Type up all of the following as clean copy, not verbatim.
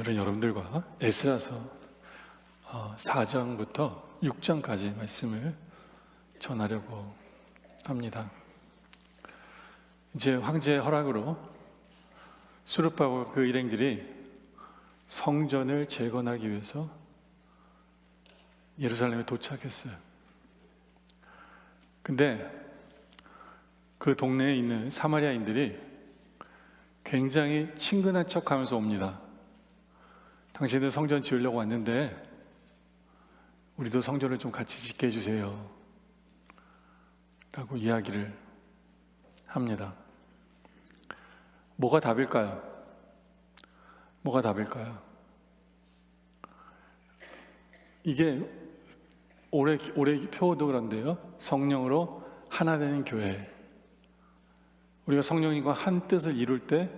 오늘은 여러분들과 에스라서 4장부터 6장까지 말씀을 전하려고 합니다. 이제 황제의 허락으로 수르바벨 그 일행들이 성전을 재건하기 위해서 예루살렘에 도착했어요. 근데 그 동네에 있는 사마리아인들이 굉장히 친근한 척하면서 옵니다. 당신들 성전 지으려고 왔는데 우리도 성전을 좀 같이 짓게 해주세요 라고 이야기를 합니다. 뭐가 답일까요? 뭐가 답일까요? 이게 올해 표어도 그런데요, 성령으로 하나 되는 교회. 우리가 성령님과 한 뜻을 이룰 때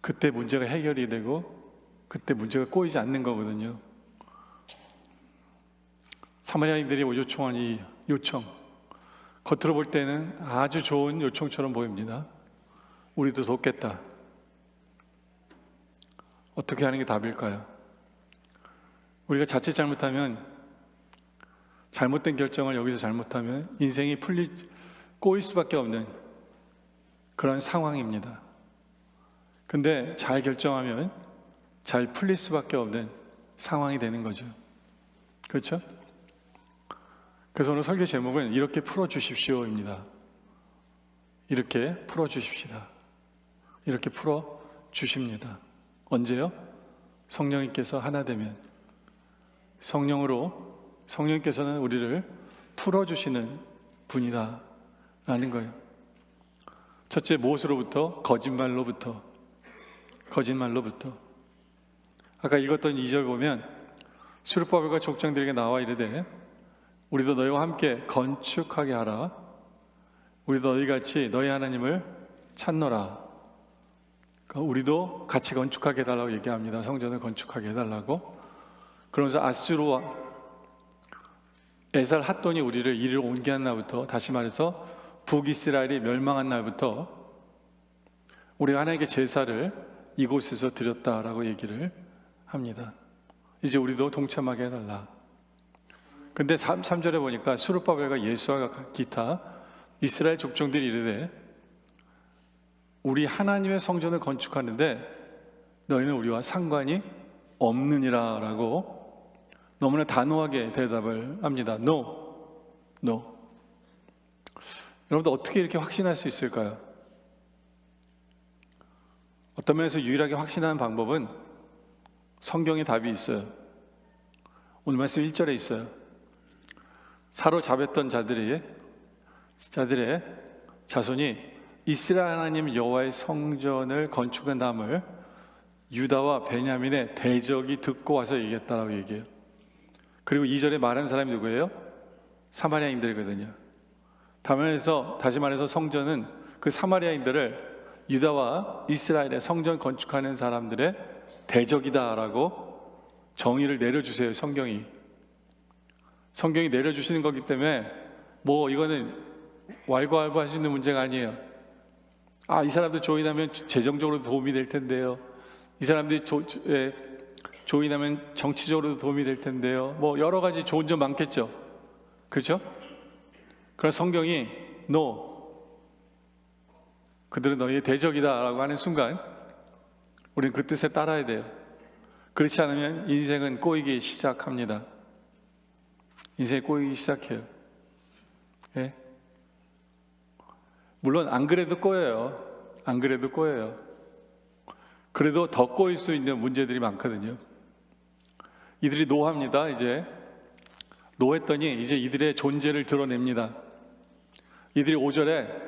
그때 문제가 해결이 되고 그때 문제가 꼬이지 않는 거거든요. 사마리아인들이 요청한 이 요청, 겉으로 볼 때는 아주 좋은 요청처럼 보입니다. 우리도 돕겠다. 어떻게 하는 게 답일까요? 우리가 자칫 잘못하면, 잘못된 결정을 여기서 잘못하면 인생이 꼬일 수밖에 없는 그런 상황입니다. 근데 잘 결정하면 잘 풀릴 수밖에 없는 상황이 되는 거죠. 그렇죠? 그래서 오늘 설교 제목은 이렇게 풀어주십시오입니다. 이렇게 풀어주십시다. 이렇게 풀어주십니다. 언제요? 성령님께서 하나 되면. 성령님께서는 우리를 풀어주시는 분이다 라는 거예요. 첫째, 무엇으로부터? 거짓말로부터. 아까 읽었던 2절 보면 수르바벨과 족장들에게 나와 이르되 우리도 너희와 함께 건축하게 하라. 우리도 너희같이 너희 하나님을 찾노라. 그러니까 우리도 같이 건축하게 해달라고 얘기합니다. 성전을 건축하게 해달라고. 그러면서 아수르와 에살 핫돈이 우리를 이리로 옮게 한 날부터, 다시 말해서 북이스라엘이 멸망한 날부터 우리가 하나님께 제사를 이곳에서 드렸다라고 얘기를 합니다. 이제 우리도 동참하게 해달라. 근데 3절에 보니까 수르바벨과 예수와 기타 이스라엘 족종들이 이르되 우리 하나님의 성전을 건축하는데 너희는 우리와 상관이 없느니라 라고 너무나 단호하게 대답을 합니다. No. 여러분들 어떻게 이렇게 확신할 수 있을까요? 어떤 면에서 유일하게 확신하는 방법은 성경에 답이 있어요. 오늘 말씀 1절에 있어요. 사로잡혔던 자들의 자손이 이스라엘 하나님 여호와의 성전을 건축한 다음을 유다와 베냐민의 대적이 듣고 와서 얘기했다라고 얘기해요. 그리고 2절에 말한 사람이 누구예요? 사마리아인들이거든요. 다시 말해서 성전은 그 사마리아인들을 유다와 이스라엘의 성전 건축하는 사람들의 대적이다라고 정의를 내려주세요. 성경이 내려주시는 거기 때문에 이거는 왈가왈부 할 수 있는 문제가 아니에요. 이 사람들 조인하면 재정적으로도 도움이 될 텐데요. 이 사람들이 조인하면 정치적으로도 도움이 될 텐데요. 여러 가지 좋은 점 많겠죠. 그렇죠? 그래서 성경이 No, 그들은 너희의 대적이다 라고 하는 순간 우리는 그 뜻에 따라야 돼요. 그렇지 않으면 인생은 꼬이기 시작합니다. 인생이 꼬이기 시작해요. 예? 물론 안 그래도 꼬여요. 그래도 더 꼬일 수 있는 문제들이 많거든요. 이들이 노합니다. 노했더니 이제 이들의 존재를 드러냅니다. 이들이 5절에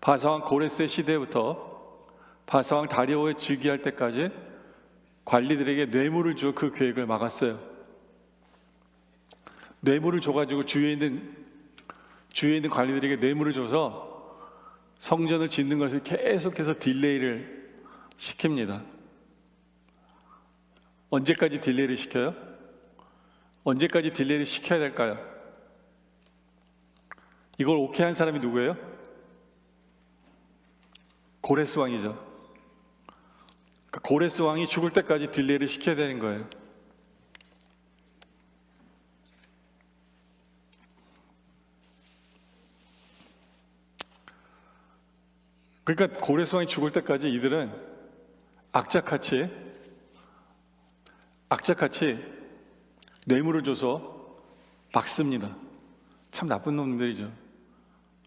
바사왕 고레스의 시대부터 바사왕 다리오의 즉위할 때까지 관리들에게 뇌물을 주어 그 계획을 막았어요. 뇌물을 줘가지고 주위에 있는 관리들에게 뇌물을 줘서 성전을 짓는 것을 계속해서 딜레이를 시킵니다. 언제까지 딜레이를 시켜요? 언제까지 딜레이를 시켜야 될까요? 이걸 오케이 한 사람이 누구예요? 고레스 왕이죠. 고레스 왕이 죽을 때까지 딜레이를 시켜야 되는 거예요. 그러니까 고레스 왕이 죽을 때까지 이들은 악착같이 뇌물을 줘서 막습니다. 참 나쁜 놈들이죠.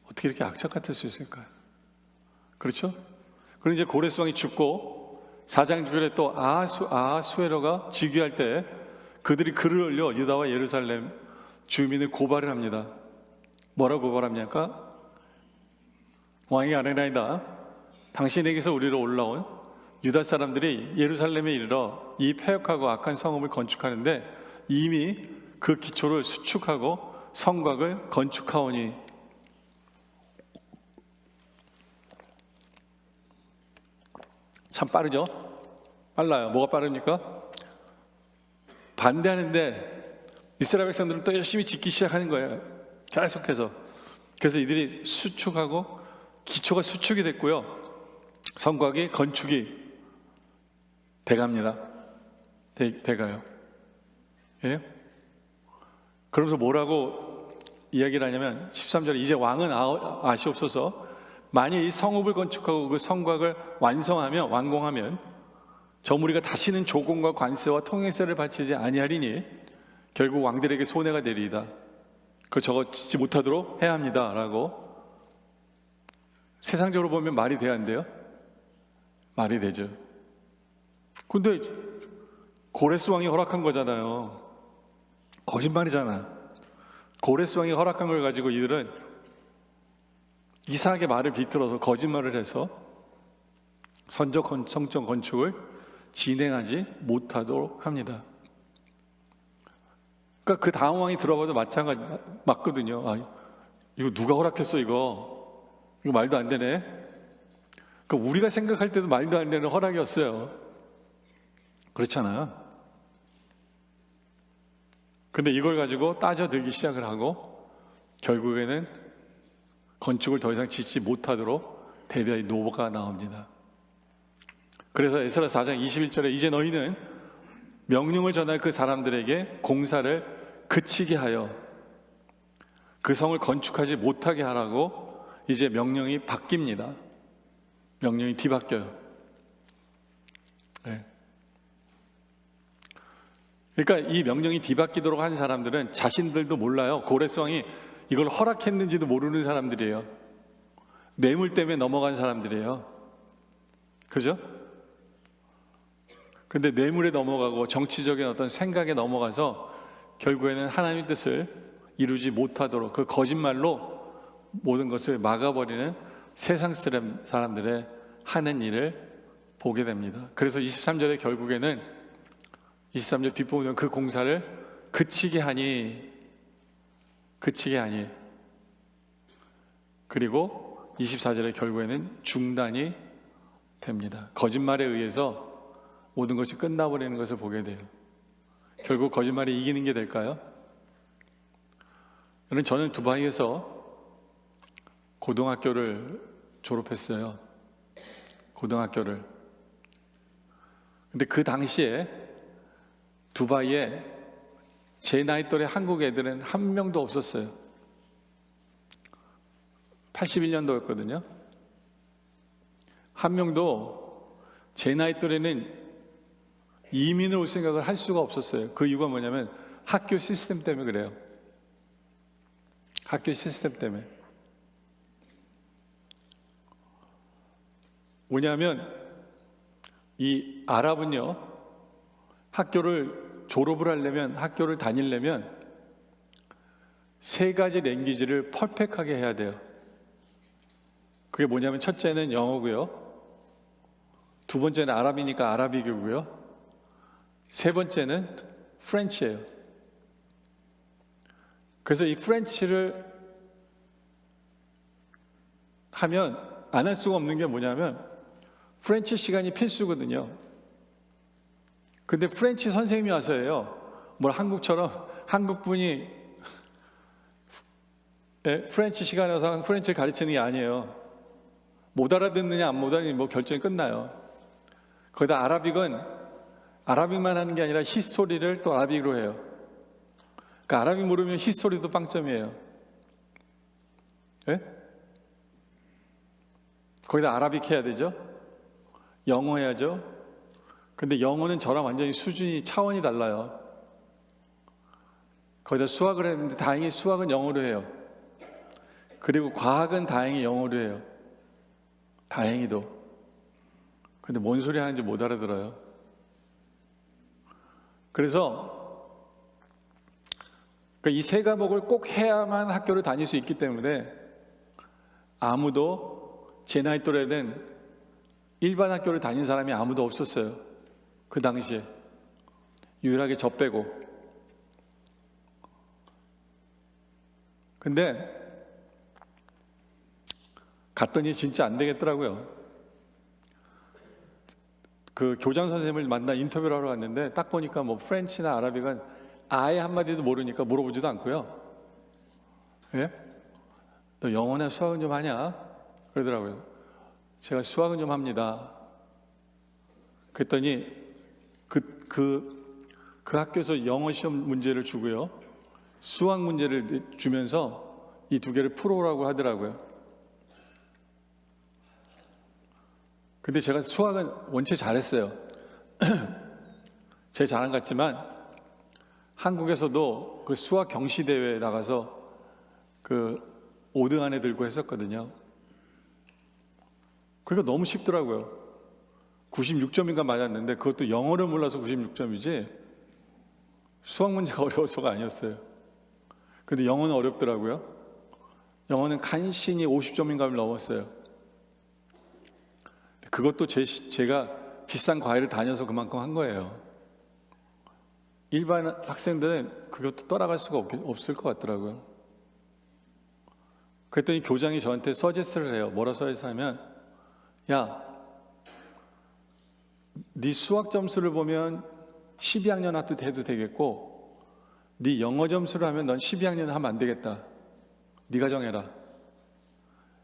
어떻게 이렇게 악착 같을 수 있을까요? 그렇죠? 그리고 이제 고레스 왕이 죽고 4장 9절에 또 아하수에로가 즉위할 때 그들이 글을 올려 유다와 예루살렘 주민을 고발을 합니다. 뭐라고 고발합니까? 왕이 아뢰나이다. 당신에게서 우리로 올라온 유다 사람들이 예루살렘에 이르러 이 패역하고 악한 성읍을 건축하는데 이미 그 기초를 수축하고 성곽을 건축하오니. 참 빠르죠? 빨라요. 뭐가 빠릅니까? 반대하는데 이스라엘 백성들은 또 열심히 짓기 시작하는 거예요. 계속해서. 그래서 이들이 수축하고 기초가 수축이 됐고요. 성곽이 건축이 돼갑니다. 돼가요. 예? 그러면서 뭐라고 이야기를 하냐면 13절에 이제 왕은 아시옵소서. 만일 이 성읍을 건축하고 그 성곽을 완공하면 저 무리가 다시는 조공과 관세와 통행세를 바치지 아니하리니 결국 왕들에게 손해가 되리이다. 그 저거 짓지 못하도록 해야 합니다. 라고. 세상적으로 보면 말이 돼야 한대요. 말이 되죠. 근데 고레스 왕이 허락한 거잖아요. 거짓말이잖아. 고레스 왕이 허락한 걸 가지고 이들은 이상하게 말을 비틀어서 거짓말을 해서 성전 건축을 진행하지 못하도록 합니다. 그러니까 그 다음 왕이 들어봐도 맞거든요. 이거 누가 허락했어 이거 말도 안 되네. 그러니까 우리가 생각할 때도 말도 안 되는 허락이었어요. 그렇잖아요. 근데 이걸 가지고 따져들기 시작을 하고 결국에는 건축을 더 이상 짓지 못하도록 대비의 노가 나옵니다. 그래서 에스라 4장 21절에 이제 너희는 명령을 전할 그 사람들에게 공사를 그치게 하여 그 성을 건축하지 못하게 하라고 이제 명령이 바뀝니다. 명령이 뒤바뀌어요. 네. 그러니까 이 명령이 뒤바뀌도록 한 사람들은 자신들도 몰라요. 고레스 왕이 이걸 허락했는지도 모르는 사람들이에요. 뇌물 때문에 넘어간 사람들이에요. 그죠? 근데 뇌물에 넘어가고 정치적인 어떤 생각에 넘어가서 결국에는 하나님의 뜻을 이루지 못하도록 그 거짓말로 모든 것을 막아버리는 세상 사람들의 하는 일을 보게 됩니다. 그래서 23절에 결국에는 23절 뒷부분은 그 공사를 그치게 하니 그리고 24절에 결국에는 중단이 됩니다. 거짓말에 의해서 모든 것이 끝나버리는 것을 보게 돼요. 결국 거짓말이 이기는 게 될까요? 저는 두바이에서 고등학교를 졸업했어요. 고등학교를. 근데 그 당시에 두바이에 제 나이 또래 한국 애들은 한 명도 없었어요. 81년도였거든요. 한 명도 제 나이 또래는 이민을 올 생각을 할 수가 없었어요. 그 이유가 뭐냐면 학교 시스템 때문에 그래요. 학교 시스템 때문에. 뭐냐면 이 아랍은요, 학교를 졸업을 하려면, 학교를 다니려면 3가지 랭귀지를 퍼펙트하게 해야 돼요. 그게 뭐냐면 첫째는 영어고요, 두 번째는 아랍이니까 아라비교고요, 세 번째는 프렌치예요. 그래서 이 프렌치를 하면 안 할 수가 없는 게 뭐냐면 프렌치 시간이 필수거든요. 근데 프렌치 선생님이 와서예요. 한국처럼 한국분이 프렌치 시간에 와서 프렌치를 가르치는 게 아니에요. 못 알아듣느냐 안 못 알아듣느냐 결정이 끝나요. 거기다 아라빅만 하는 게 아니라 히스토리를 또 아라빅으로 해요. 그러니까 아라빅 모르면 히스토리도 빵점이에요. 예? 거기다 아라빅 해야 되죠. 영어 해야죠. 근데 영어는 저랑 완전히 수준이 차원이 달라요. 거기다 수학을 했는데 다행히 수학은 영어로 해요. 그리고 과학은 다행히 영어로 해요. 다행히도. 근데 뭔 소리 하는지 못 알아들어요. 그래서 이 세 과목을 꼭 해야만 학교를 다닐 수 있기 때문에 아무도 제 나이 또래는 일반 학교를 다닌 사람이 아무도 없었어요. 그 당시에. 유일하게 저 빼고. 근데 갔더니 진짜 안 되겠더라고요. 그 교장 선생님을 만나 인터뷰를 하러 갔는데 딱 보니까 뭐 프렌치나 아라빅은 아예 한마디도 모르니까 물어보지도 않고요. 예? 너 영어나 수학은 좀 하냐? 그러더라고요. 제가 수학은 좀 합니다. 그랬더니 그 학교에서 영어 시험 문제를 주고요. 수학 문제를 주면서 이 두 개를 풀어오라고 하더라고요. 근데 제가 수학은 원체 잘했어요. 제 자랑 같지만 한국에서도 그 수학 경시대회에 나가서 그 5등 안에 들고 했었거든요. 그러니까 너무 쉽더라고요. 96점인가 맞았는데 그것도 영어를 몰라서 96점이지 수학 문제가 어려워서가 아니었어요. 근데 영어는 어렵더라고요. 영어는 간신히 50점인가를 넘었어요. 그것도 제가 비싼 과외를 다녀서 그만큼 한 거예요. 일반 학생들은 그것도 따라갈 수가 없을 것 같더라고요. 그랬더니 교장이 저한테 서제스트를 해요. 뭐라 서제스트하면 야, 네 수학 점수를 보면 12학년 해도 되겠고 네 영어 점수를 하면 넌 12학년 하면 안 되겠다. 네가 정해라.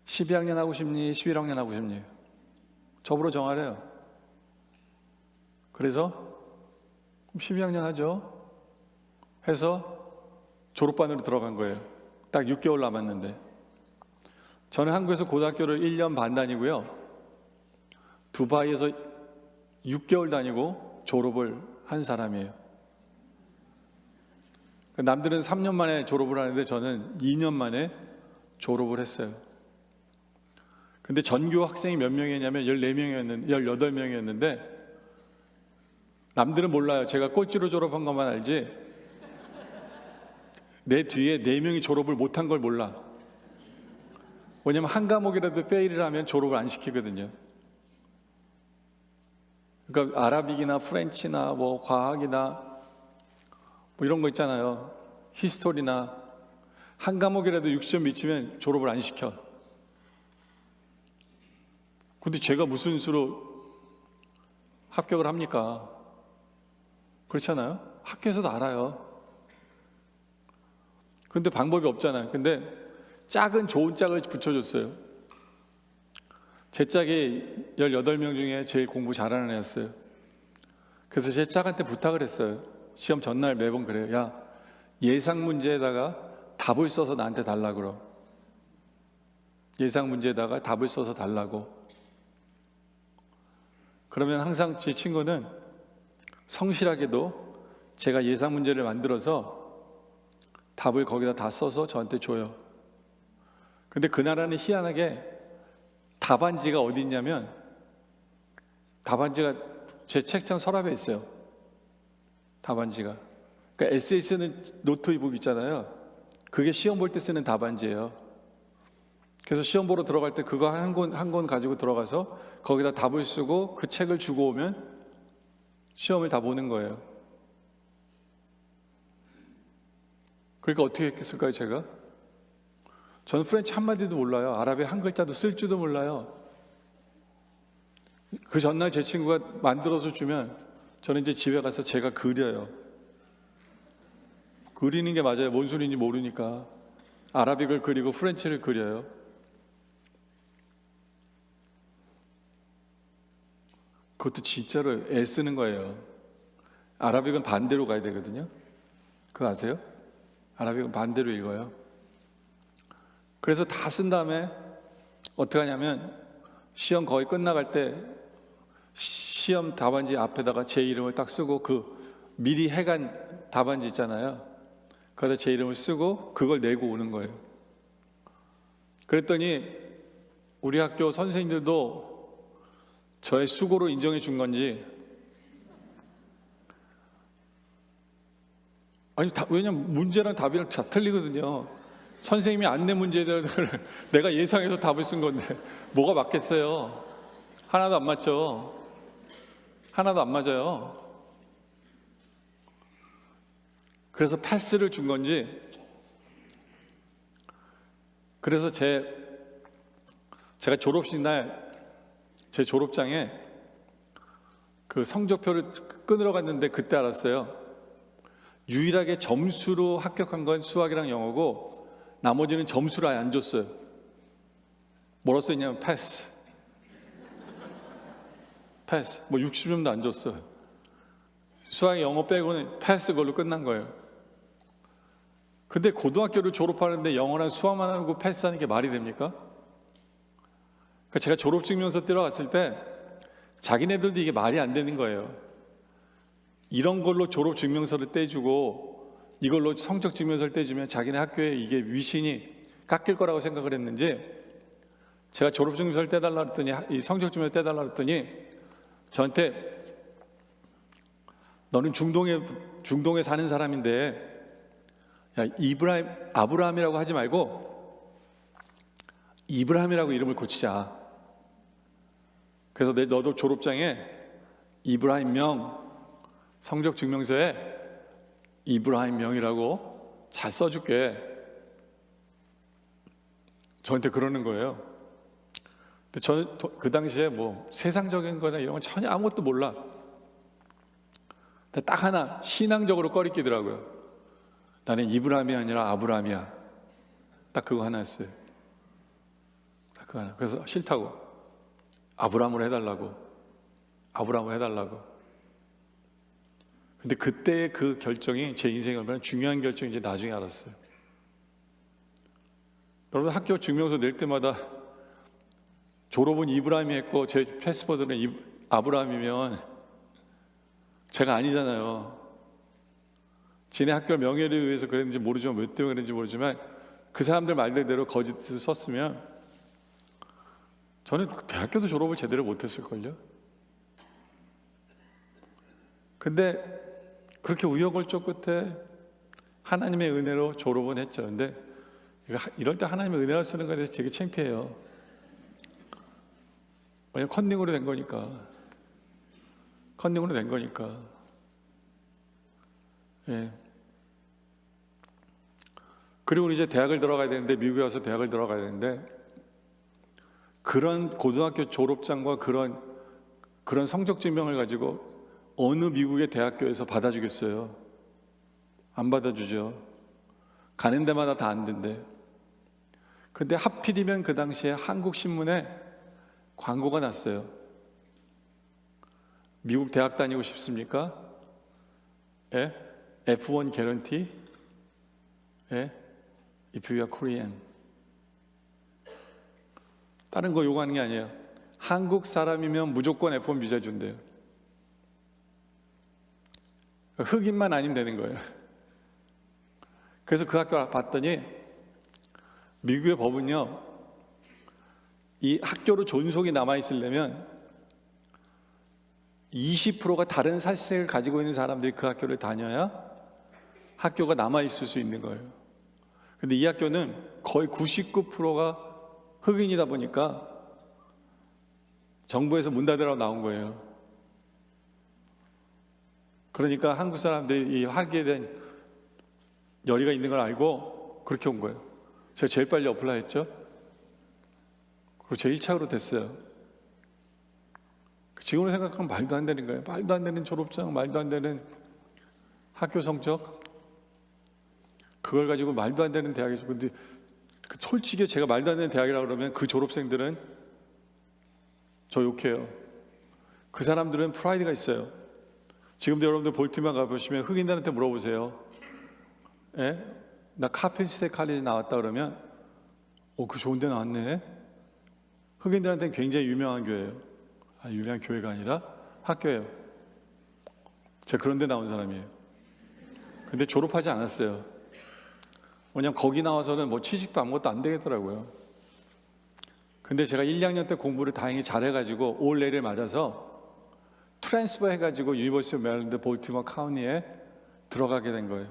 12학년 하고 싶니? 11학년 하고 싶니? 저보러 정하래요. 그래서 12학년 하죠. 해서 졸업반으로 들어간 거예요. 딱 6개월 남았는데. 저는 한국에서 고등학교를 1년 반 다니고요. 두바이에서 6개월 다니고 졸업을 한 사람이에요. 남들은 3년 만에 졸업을 하는데 저는 2년 만에 졸업을 했어요. 근데 전교 학생이 몇 명이었냐면 18명이었는데 남들은 몰라요. 제가 꼴찌로 졸업한 것만 알지 내 뒤에 4명이 졸업을 못한 걸 몰라. 왜냐면 한 과목이라도 페일을 하면 졸업을 안 시키거든요. 그러니까 아라빅이나 프렌치나 뭐 과학이나 뭐 이런 거 있잖아요. 히스토리나 한 과목이라도 60점 미치면 졸업을 안 시켜. 근데 제가 무슨 수로 합격을 합니까? 그렇잖아요. 학교에서도 알아요. 근데 방법이 없잖아요. 근데 짝은 좋은 짝을 붙여줬어요. 제 짝이 18명 중에 제일 공부 잘하는 애였어요. 그래서 제 짝한테 부탁을 했어요. 시험 전날 매번 그래요. 야, 예상 문제에다가 답을 써서 나한테 달라고 그러. 예상 문제에다가 답을 써서 달라고. 그러면 항상 제 친구는 성실하게도 제가 예상 문제를 만들어서 답을 거기다 다 써서 저한테 줘요. 근데 그 나라는 희한하게 답안지가 어디 있냐면 답안지가 제 책장 서랍에 있어요. 답안지가. 그러니까 에세이 쓰는 노트북 있잖아요. 그게 시험 볼 때 쓰는 답안지예요. 그래서 시험 보러 들어갈 때 그거 한 권 가지고 들어가서 거기다 답을 쓰고 그 책을 주고 오면 시험을 다 보는 거예요. 그러니까 어떻게 했을까요, 제가? 저는 프렌치 한마디도 몰라요. 아랍의 한 글자도 쓸 줄도 몰라요. 그 전날 제 친구가 만들어서 주면 저는 이제 집에 가서 제가 그려요. 그리는 게 맞아요. 뭔 소리인지 모르니까. 아라빅을 그리고 프렌치를 그려요. 그것도 진짜로 애쓰는 거예요. 아라빅은 반대로 가야 되거든요. 그거 아세요? 아라빅은 반대로 읽어요. 그래서 다 쓴 다음에 어떻게 하냐면 시험 거의 끝나갈 때 시험 답안지 앞에다가 제 이름을 딱 쓰고 그 미리 해간 답안지 있잖아요. 거기다 제 이름을 쓰고 그걸 내고 오는 거예요. 그랬더니 우리 학교 선생님들도 저의 수고로 인정해 준 건지, 아니 왜냐면 문제랑 답이랑 다 틀리거든요. 선생님이 안 낸 문제에 대해서 내가 예상해서 답을 쓴 건데 뭐가 맞겠어요? 하나도 안 맞죠. 하나도 안 맞아요. 그래서 패스를 준 건지, 그래서 제가 졸업식 날 제 졸업장에 그 성적표를 끊으러 갔는데 그때 알았어요. 유일하게 점수로 합격한 건 수학이랑 영어고 나머지는 점수를 아예 안 줬어요. 뭐라 써있냐면 패스. 뭐 60점도 안 줬어요. 수학 영어 빼고는 패스 걸로 끝난 거예요. 근데 고등학교를 졸업하는데 영어랑 수학만 하고 패스하는 게 말이 됩니까? 그러니까 제가 졸업증명서 떼러 갔을 때 자기네들도 이게 말이 안 되는 거예요. 이런 걸로 졸업증명서를 떼주고 이걸로 성적증명서를 떼주면 자기네 학교에 이게 위신이 깎일 거라고 생각을 했는지, 제가 졸업증명서를 떼달라 했더니, 이 성적증명서를 떼달라 했더니 저한테 너는 중동에 사는 사람인데 야, 아브라함이라고 하지 말고 이브라함이라고 이름을 고치자. 그래서 너도 졸업장에 이브라임 명, 성적 증명서에 이브라임 명이라고 잘 써줄게. 저한테 그러는 거예요. 근데 저는 그 당시에 뭐 세상적인 거나 이런 건 전혀 아무것도 몰라. 근데 딱 하나 신앙적으로 꺼리끼더라고요. 나는 이브라임이 아니라 아브라함이야. 딱 그거 하나였어요. 딱 그거 하나. 그래서 싫다고. 아브라함으로 해달라고. 근데 그때의 그 결정이 제 인생에 얼마나 중요한 결정인지 나중에 알았어요. 여러분, 학교 증명서 낼 때마다 졸업은 이브라임이 했고 제 패스포드는 아브라함이면 제가 아니잖아요. 지네 학교 명예를 위해서 그랬는지 모르지만, 몇 때문에 그랬는지 모르지만 그 사람들 말대로 거짓을 썼으면 저는 대학교도 졸업을 제대로 못했을걸요. 근데 그렇게 우여곡절 끝에 하나님의 은혜로 졸업은 했죠. 근데 이럴 때 하나님의 은혜를 쓰는 것에 대해서 되게 창피해요. 왜냐면 컨닝으로 된 거니까. 예. 그리고 이제 대학을 들어가야 되는데, 미국에 와서 대학을 들어가야 되는데, 그런 고등학교 졸업장과 그런 성적 증명을 가지고 어느 미국의 대학교에서 받아주겠어요? 안 받아주죠. 가는 데마다 다 안 된대. 근데 하필이면 그 당시에 한국 신문에 광고가 났어요. 미국 대학 다니고 싶습니까? 예? F1 guarantee? 예? If you are Korean. 다른 거 요구하는 게 아니에요. 한국 사람이면 무조건 F1 비자 준대요. 흑인만 아니면 되는 거예요. 그래서 그 학교 봤더니 미국의 법은요, 이 학교로 존속이 남아있으려면 20%가 다른 살색을 가지고 있는 사람들이 그 학교를 다녀야 학교가 남아있을 수 있는 거예요. 근데 이 학교는 거의 99%가 흑인이다 보니까 정부에서 문 닫으라고 나온 거예요. 그러니까 한국 사람들이 이 학위에 대한 열의가 있는 걸 알고 그렇게 온 거예요. 제가 제일 빨리 어플라이 했죠. 그리고 제일 차로 됐어요. 지금으로 생각하면 말도 안 되는 거예요. 말도 안 되는 졸업장, 말도 안 되는 학교 성적, 그걸 가지고 말도 안 되는 대학이죠. 근데 솔직히 제가 말도 안 되는 대학이라고 그러면 그 졸업생들은 저 욕해요. 그 사람들은 프라이드가 있어요. 지금도 여러분들 볼티모어 가보시면 흑인들한테 물어보세요. 예? 나 카펜스테 칼리지 나왔다 그러면 그 좋은 데 나왔네. 흑인들한테는 굉장히 유명한 교회예요. 유명한 교회가 아니라 학교예요. 제가 그런 데 나온 사람이에요. 근데 졸업하지 않았어요. 왜냐면 거기 나와서는 뭐 취직도 아무것도 안 되겠더라고요. 근데 제가 1, 2학년 때 공부를 다행히 잘해가지고 올레를 맞아서 트랜스퍼 해가지고 유니버시티 오브 메릴랜드 볼티모어 카운티에 들어가게 된 거예요.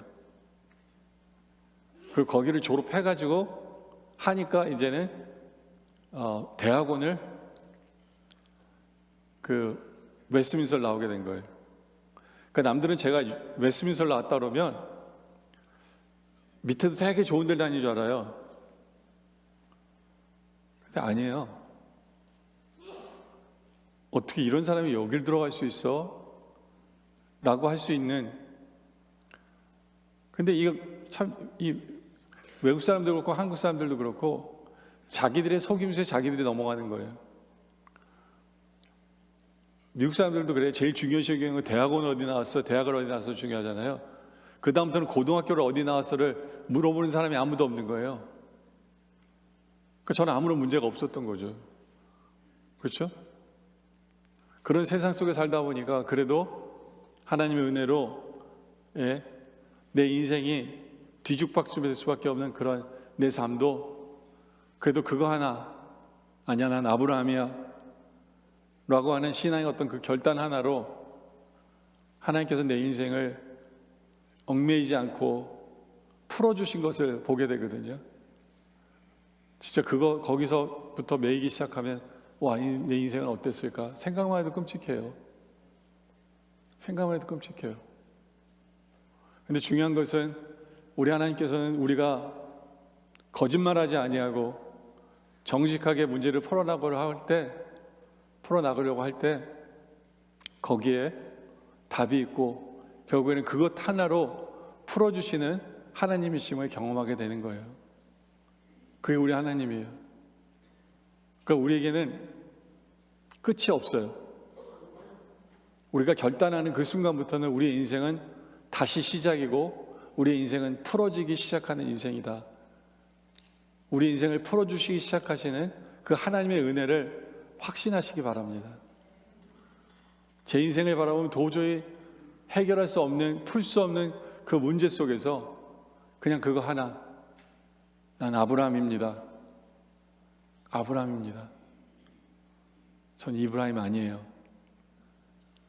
그리고 거기를 졸업해가지고 하니까 이제는 대학원을 웨스트민스터를 나오게 된 거예요. 그러니까 남들은 제가 웨스트민스터를 나왔다 그러면 밑에도 되게 좋은 데를 다니는 줄 알아요. 근데 아니에요. 어떻게 이런 사람이 여길 들어갈 수 있어? 라고 할 수 있는. 근데 이거 참, 외국 사람들도 그렇고 한국 사람들도 그렇고 자기들의 속임수에 자기들이 넘어가는 거예요. 미국 사람들도 그래요. 제일 중요시 여기는 건 대학원 어디 나왔어, 대학을 어디 나왔어 중요하잖아요. 그 다음부터는 고등학교를 어디 나왔어를 물어보는 사람이 아무도 없는 거예요. 그러니까 저는 아무런 문제가 없었던 거죠. 그렇죠? 그런 세상 속에 살다 보니까 그래도 하나님의 은혜로 내 인생이 뒤죽박죽될 수밖에 없는 그런 내 삶도 그래도 그거 하나, 아니야 난 아브라함이야 라고 하는 신앙의 어떤 그 결단 하나로 하나님께서 내 인생을 얽매이지 않고 풀어주신 것을 보게 되거든요. 진짜 거기서부터 매이기 시작하면 와, 내 인생은 어땠을까? 생각만 해도 끔찍해요. 생각만 해도 끔찍해요. 근데 중요한 것은 우리 하나님께서는 우리가 거짓말하지 아니하고 정직하게 문제를 풀어나가려고 할 때 거기에 답이 있고 결국에는 그것 하나로 풀어주시는 하나님이심을 경험하게 되는 거예요. 그게 우리 하나님이에요. 그러니까 우리에게는 끝이 없어요. 우리가 결단하는 그 순간부터는 우리의 인생은 다시 시작이고 우리의 인생은 풀어지기 시작하는 인생이다. 우리 인생을 풀어주시기 시작하시는 그 하나님의 은혜를 확신하시기 바랍니다. 제 인생을 바라보면 도저히 해결할 수 없는, 풀 수 없는 그 문제 속에서 그냥 그거 하나, 난 아브라함입니다. 아브라함입니다. 전 이브라임 아니에요.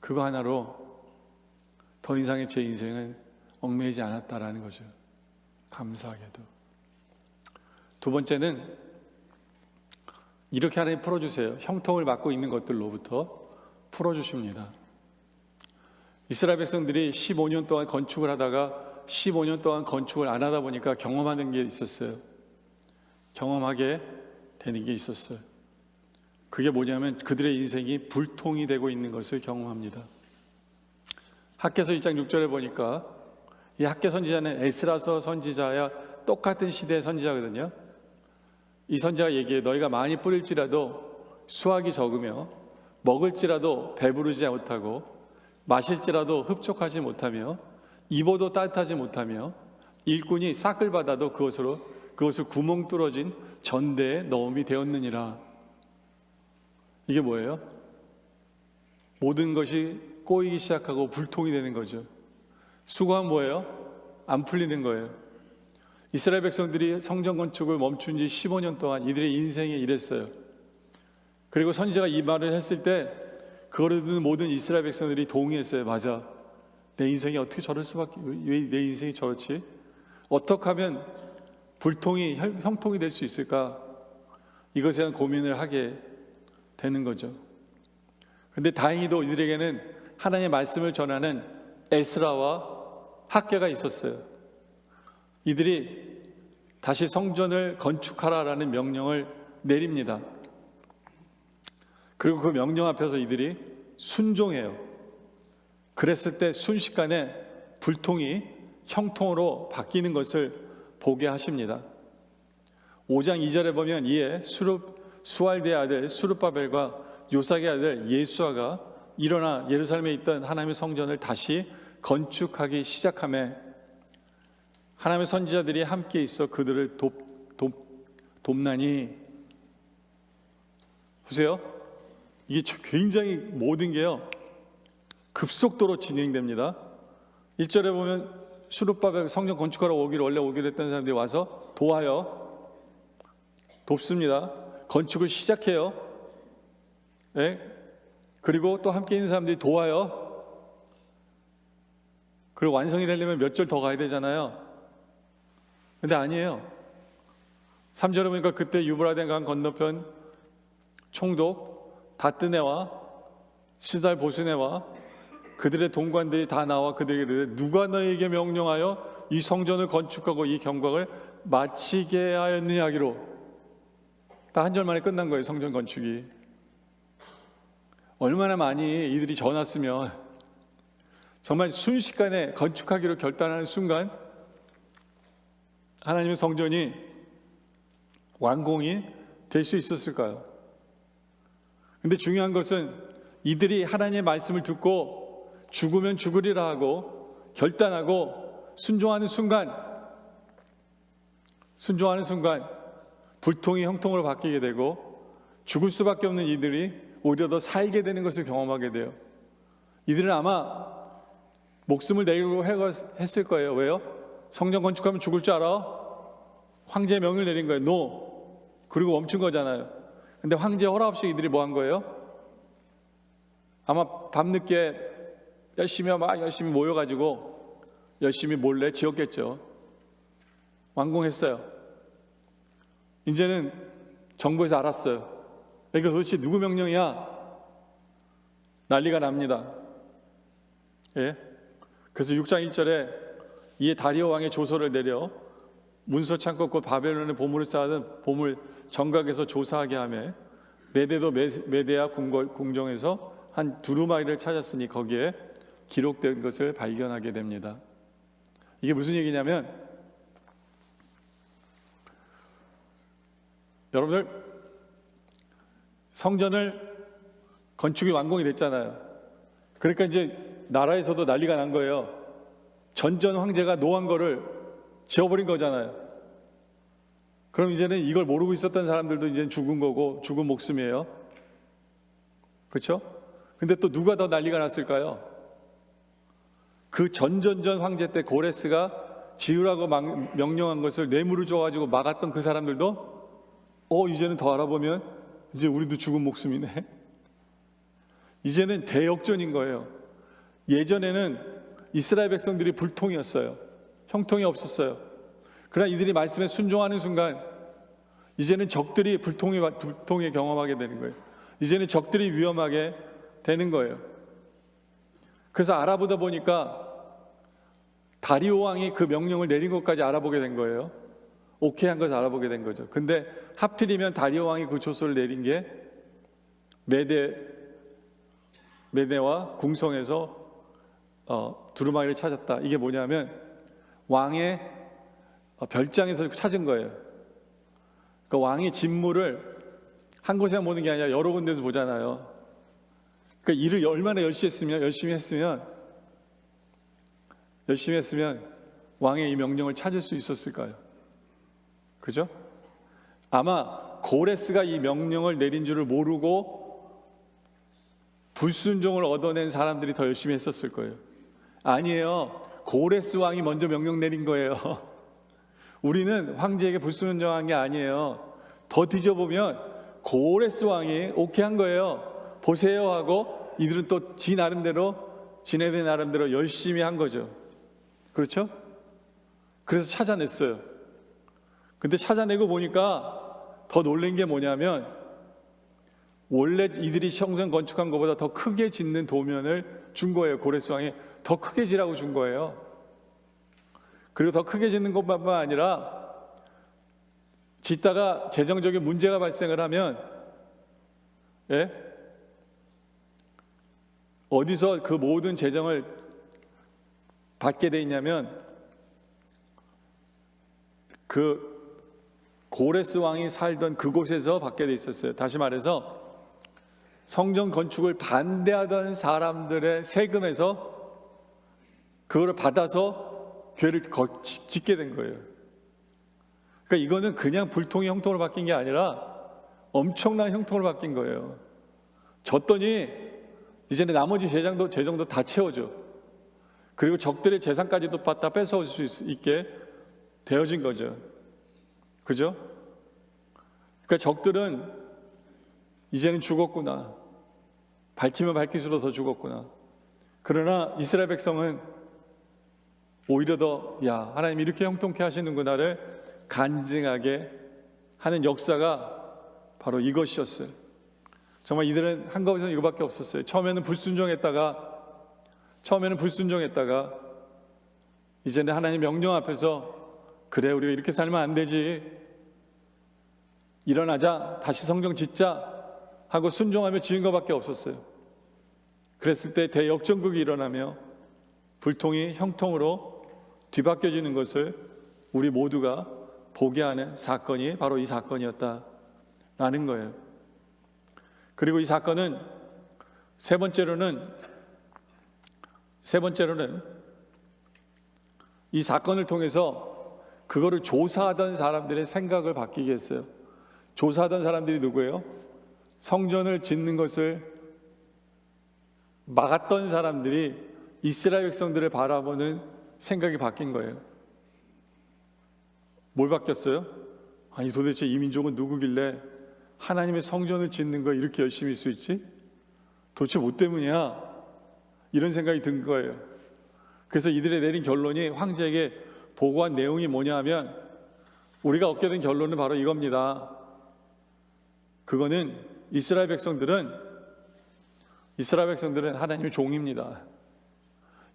그거 하나로 더 이상의 제 인생은 얽매이지 않았다라는 거죠. 감사하게도. 두 번째는 이렇게 하나님 풀어주세요. 형통을 맡고 있는 것들로부터 풀어주십니다. 이스라엘 백성들이 15년 동안 건축을 하다가 15년 동안 건축을 안 하다 보니까 경험하는 게 있었어요. 경험하게 되는 게 있었어요. 그게 뭐냐면 그들의 인생이 불통이 되고 있는 것을 경험합니다. 학개서 1장 6절에 보니까 이 학개 선지자는 에스라서 선지자야 똑같은 시대의 선지자거든요. 이 선지자가 얘기해 너희가 많이 뿌릴지라도 수확이 적으며 먹을지라도 배부르지 못하고 마실지라도 흡족하지 못하며 입어도 따뜻하지 못하며 일꾼이 싹을 받아도 그것을 구멍 뚫어진 전대에 넣음이 되었느니라. 이게 뭐예요? 모든 것이 꼬이기 시작하고 불통이 되는 거죠. 수고하면 뭐예요? 안 풀리는 거예요. 이스라엘 백성들이 성전 건축을 멈춘 지 15년 동안 이들의 인생에 이랬어요. 그리고 선지자가 이 말을 했을 때 그거를 듣는 모든 이스라엘 백성들이 동의했어요. 맞아. 내 인생이 어떻게 저럴 수밖에, 왜 내 인생이 저렇지? 어떻게 하면 불통이 형통이 될 수 있을까? 이것에 대한 고민을 하게 되는 거죠. 근데 다행히도 이들에게는 하나님의 말씀을 전하는 에스라와 학개가 있었어요. 이들이 다시 성전을 건축하라라는 명령을 내립니다. 그리고 그 명령 앞에서 이들이 순종해요. 그랬을 때 순식간에 불통이 형통으로 바뀌는 것을 보게 하십니다. 5장 2절에 보면 이에 수알드의 아들 수르바벨과 요사의 아들 예수아가 일어나 예루살렘에 있던 하나님의 성전을 다시 건축하기 시작하며 하나님의 선지자들이 함께 있어 그들을 돕나니. 보세요. 이게 굉장히 모든 게요 급속도로 진행됩니다. 1절에 보면 수르바벨 성전 건축하러 원래 오기로 했던 사람들이 와서 돕습니다. 건축을 시작해요. 네? 그리고 또 함께 있는 사람들이 도와요. 그리고 완성이 되려면 몇 절 더 가야 되잖아요. 근데 아니에요. 3절에 보니까 그때 유브라데 강 건너편 총독 다뜨네와 시달 보스네와 그들의 동관들이 다 나와 그들에게 이르되 누가 너에게 명령하여 이 성전을 건축하고 이 경곽을 마치게 하였느냐 하기로. 딱 한 절 만에 끝난 거예요. 성전 건축이. 얼마나 많이 이들이 전화 쓰면 정말 순식간에 건축하기로 결단하는 순간 하나님의 성전이 완공이 될 수 있었을까요? 근데 중요한 것은 이들이 하나님의 말씀을 듣고 죽으면 죽으리라 하고 결단하고 순종하는 순간 불통이 형통으로 바뀌게 되고 죽을 수밖에 없는 이들이 오히려 더 살게 되는 것을 경험하게 돼요. 이들은 아마 목숨을 내리고 했을 거예요. 왜요? 성전 건축하면 죽을 줄 알아? 황제의 명을 내린 거예요. 노. 그리고 멈춘 거잖아요. 근데 황제 허락 없이 이들이 뭐 한 거예요? 아마 밤늦게 열심히 모여가지고 열심히 몰래 지었겠죠. 완공했어요. 이제는 정부에서 알았어요. 이거 도대체 누구 명령이야? 난리가 납니다. 예? 그래서 6장 1절에 이에 다리오 왕의 조서를 내려 문서 창고 곧 바벨론의 보물을 쌓아둔 보물 정각에서 조사하게 하며 메대도 메데아 궁정에서 한 두루마기를 찾았으니 거기에 기록된 것을 발견하게 됩니다. 이게 무슨 얘기냐면 여러분들 성전을 건축이 완공이 됐잖아요. 그러니까 이제 나라에서도 난리가 난 거예요. 전전 황제가 노한 거를 지어버린 거잖아요. 그럼 이제는 이걸 모르고 있었던 사람들도 이제 죽은 거고 죽은 목숨이에요. 그렇죠? 근데 또 누가 더 난리가 났을까요? 그 전전전 황제 때 고레스가 지으라고 명령한 것을 뇌물을 줘가지고 막았던 그 사람들도 이제는 더 알아보면 이제 우리도 죽은 목숨이네. 이제는 대역전인 거예요. 예전에는 이스라엘 백성들이 불통이었어요. 형통이 없었어요. 그러나 이들이 말씀에 순종하는 순간 이제는 적들이 불통에 경험하게 되는 거예요. 이제는 적들이 위험하게 되는 거예요. 그래서 알아보다 보니까 다리오 왕이 그 명령을 내린 것까지 알아보게 된 거예요. 오케이 한 것을 알아보게 된 거죠. 근데 하필이면 다리오 왕이 그 조서를 내린 게 메대와 궁성에서 두루마기를 찾았다. 이게 뭐냐면 왕의 별장에서 찾은 거예요. 그러니까 왕이 진물을 한 곳에만 보는 게 아니라 여러 군데서 보잖아요. 그러니까 일을 얼마나 열심히 했으면 왕의 이 명령을 찾을 수 있었을까요? 그죠? 아마 고레스가 이 명령을 내린 줄을 모르고 불순종을 얻어낸 사람들이 더 열심히 했었을 거예요. 아니에요. 고레스 왕이 먼저 명령 내린 거예요. 우리는 황제에게 불순종한 게 아니에요. 더 뒤져보면 고레스 왕이 오케이 한 거예요. 보세요 하고 이들은 또 지네들 나름대로 열심히 한 거죠. 그렇죠? 그래서 찾아냈어요. 근데 찾아내고 보니까 더 놀란 게 뭐냐면 원래 이들이 성전 건축한 것보다 더 크게 짓는 도면을 준 거예요. 고레스 왕이 더 크게 지라고 준 거예요. 그리고 더 크게 짓는 것뿐만 아니라 짓다가 재정적인 문제가 발생을 하면 어디서 그 모든 재정을 받게 돼 있냐면 그 고레스 왕이 살던 그곳에서 받게 돼 있었어요. 다시 말해서 성전 건축을 반대하던 사람들의 세금에서 그거를 받아서 교회를 짓게 된 거예요. 그러니까 이거는 그냥 불통이 형통으로 바뀐 게 아니라 엄청난 형통으로 바뀐 거예요. 졌더니 이제는 나머지 재정도 다 채워줘. 그리고 적들의 재산까지도 다 뺏어올 수 있게 되어진 거죠. 그죠? 그러니까 적들은 이제는 죽었구나. 밝히면 밝힐수록 더 죽었구나. 그러나 이스라엘 백성은 오히려 더 하나님 이렇게 형통케 하시는구나를 간증하게 하는 역사가 바로 이것이었어요. 정말 이들은 한 것은 이거밖에 없었어요. 처음에는 불순종했다가 이제는 하나님 명령 앞에서 그래, 우리가 이렇게 살면 안 되지, 일어나자, 다시 성경 짓자 하고 순종하며 지은 것밖에 없었어요. 그랬을 때 대역전극이 일어나며 불통이 형통으로 뒤바뀌어지는 것을 우리 모두가 보게 하는 사건이 바로 이 사건이었다라는 거예요. 그리고 이 사건은 세 번째로는 이 사건을 통해서 그거를 조사하던 사람들의 생각을 바뀌게 했어요. 조사하던 사람들이 누구예요? 성전을 짓는 것을 막았던 사람들이 이스라엘 백성들을 바라보는 생각이 바뀐 거예요. 뭘 바뀌었어요? 아니 도대체 이 민족은 누구길래 하나님의 성전을 짓는 거 이렇게 열심히 할 수 있지? 도대체 뭐 때문이야? 이런 생각이 든 거예요. 그래서 이들이 내린 결론이, 황제에게 보고한 내용이 뭐냐 하면, 우리가 얻게 된 결론은 바로 이겁니다. 그거는 이스라엘 백성들은 하나님의 종입니다.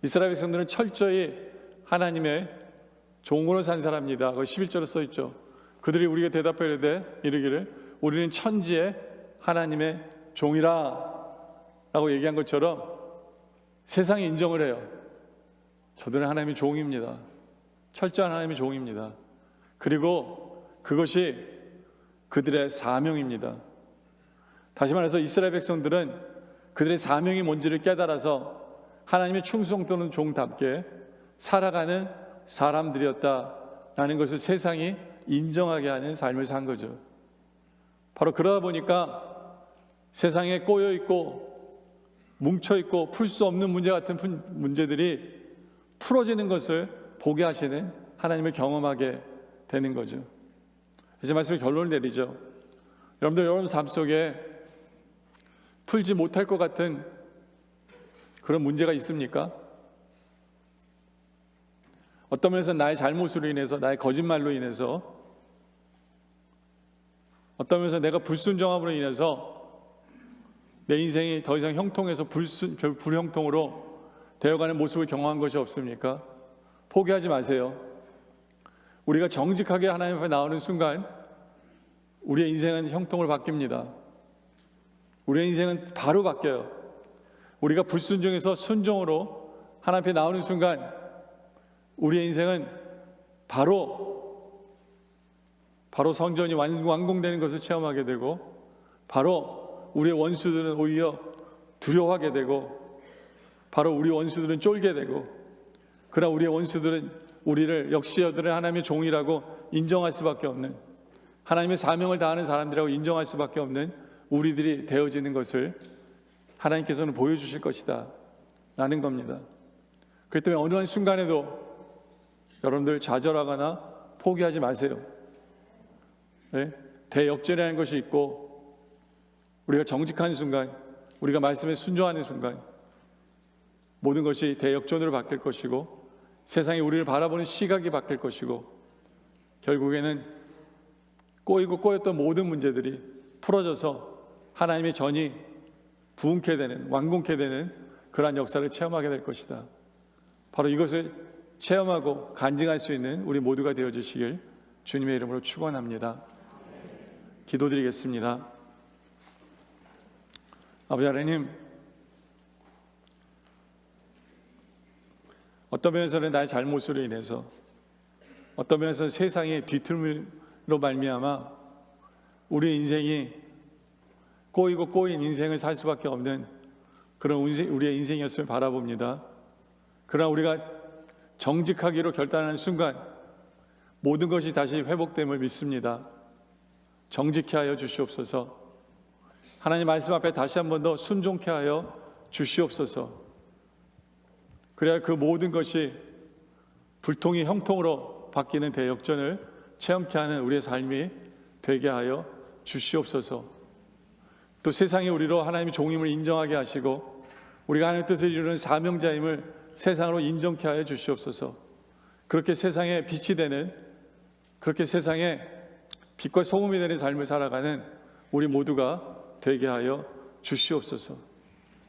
이스라엘 백성들은 철저히 하나님의 종으로 산 사람입니다. 그 11절에 써 있죠. 그들이 우리에게 대답하여 이르기를 우리는 천지의 하나님의 종이라 라고 얘기한 것처럼 세상이 인정을 해요. 저들은 하나님의 종입니다. 철저한 하나님의 종입니다. 그리고 그것이 그들의 사명입니다. 다시 말해서 이스라엘 백성들은 그들의 사명이 뭔지를 깨달아서 하나님의 충성도는 종답게 살아가는 사람들이었다라는 것을 세상이 인정하게 하는 삶을 산 거죠. 바로 그러다 보니까 세상에 꼬여있고 뭉쳐있고 풀 수 없는 문제 같은 문제들이 풀어지는 것을 보게 하시는 하나님을 경험하게 되는 거죠. 이제 말씀의 결론을 내리죠. 여러분 삶 속에 풀지 못할 것 같은 그런 문제가 있습니까? 어떤 면에서 나의 잘못으로 인해서, 나의 거짓말로 인해서, 어떤 면에서 내가 불순종함으로 인해서 내 인생이 더 이상 형통해서 불형통으로 되어가는 모습을 경험한 것이 없습니까? 포기하지 마세요. 우리가 정직하게 하나님 앞에 나오는 순간 우리의 인생은 형통을 바뀝니다. 우리의 인생은 바로 바뀌어요. 우리가 불순종에서 순종으로 하나님 앞에 나오는 순간 우리의 인생은 바로 성전이 완공되는 것을 체험하게 되고, 바로 우리의 원수들은 오히려 두려워하게 되고, 바로 우리 원수들은 쫄게 되고, 그러나 우리의 원수들은 우리를 역시 여들은 하나님의 종이라고 인정할 수밖에 없는, 하나님의 사명을 다하는 사람들이라고 인정할 수밖에 없는 우리들이 되어지는 것을 하나님께서는 보여주실 것이다 라는 겁니다. 그렇기 때문에 어느 한 순간에도 여러분들 좌절하거나 포기하지 마세요. 네? 대역전이라는 것이 있고, 우리가 정직한 순간, 우리가 말씀에 순종하는 순간 모든 것이 대역전으로 바뀔 것이고, 세상이 우리를 바라보는 시각이 바뀔 것이고, 결국에는 꼬였던 모든 문제들이 풀어져서 하나님의 전이 부흥케 되는, 완공케 되는 그러한 역사를 체험하게 될 것이다. 바로 이것을 체험하고 간증할 수 있는 우리 모두가 되어주시길 주님의 이름으로 축원합니다. 기도드리겠습니다. 아버지 하나님, 어떤 면에서는 나의 잘못으로 인해서, 어떤 면에서는 세상의 뒤틀림으로 말미암아 우리 인생이 꼬이고 꼬인 인생을 살 수밖에 없는 그런 우리의 인생이었음을 바라봅니다. 그러나 우리가 정직하기로 결단하는 순간 모든 것이 다시 회복됨을 믿습니다. 정직케 하여 주시옵소서. 하나님 말씀 앞에 다시 한 번 더 순종케 하여 주시옵소서. 그래야 그 모든 것이 불통이 형통으로 바뀌는 대역전을 체험케 하는 우리의 삶이 되게 하여 주시옵소서. 또 세상이 우리로 하나님의 종임을 인정하게 하시고 우리가 하나님의 뜻을 이루는 사명자임을 세상으로 인정케 하여 주시옵소서. 그렇게 세상에 빛이 되는, 그렇게 세상에 빛과 소금이 되는 삶을 살아가는 우리 모두가 되게 하여 주시옵소서.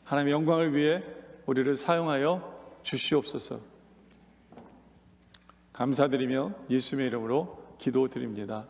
하나님의 영광을 위해 우리를 사용하여 주시옵소서. 감사드리며 예수님의 이름으로 기도드립니다.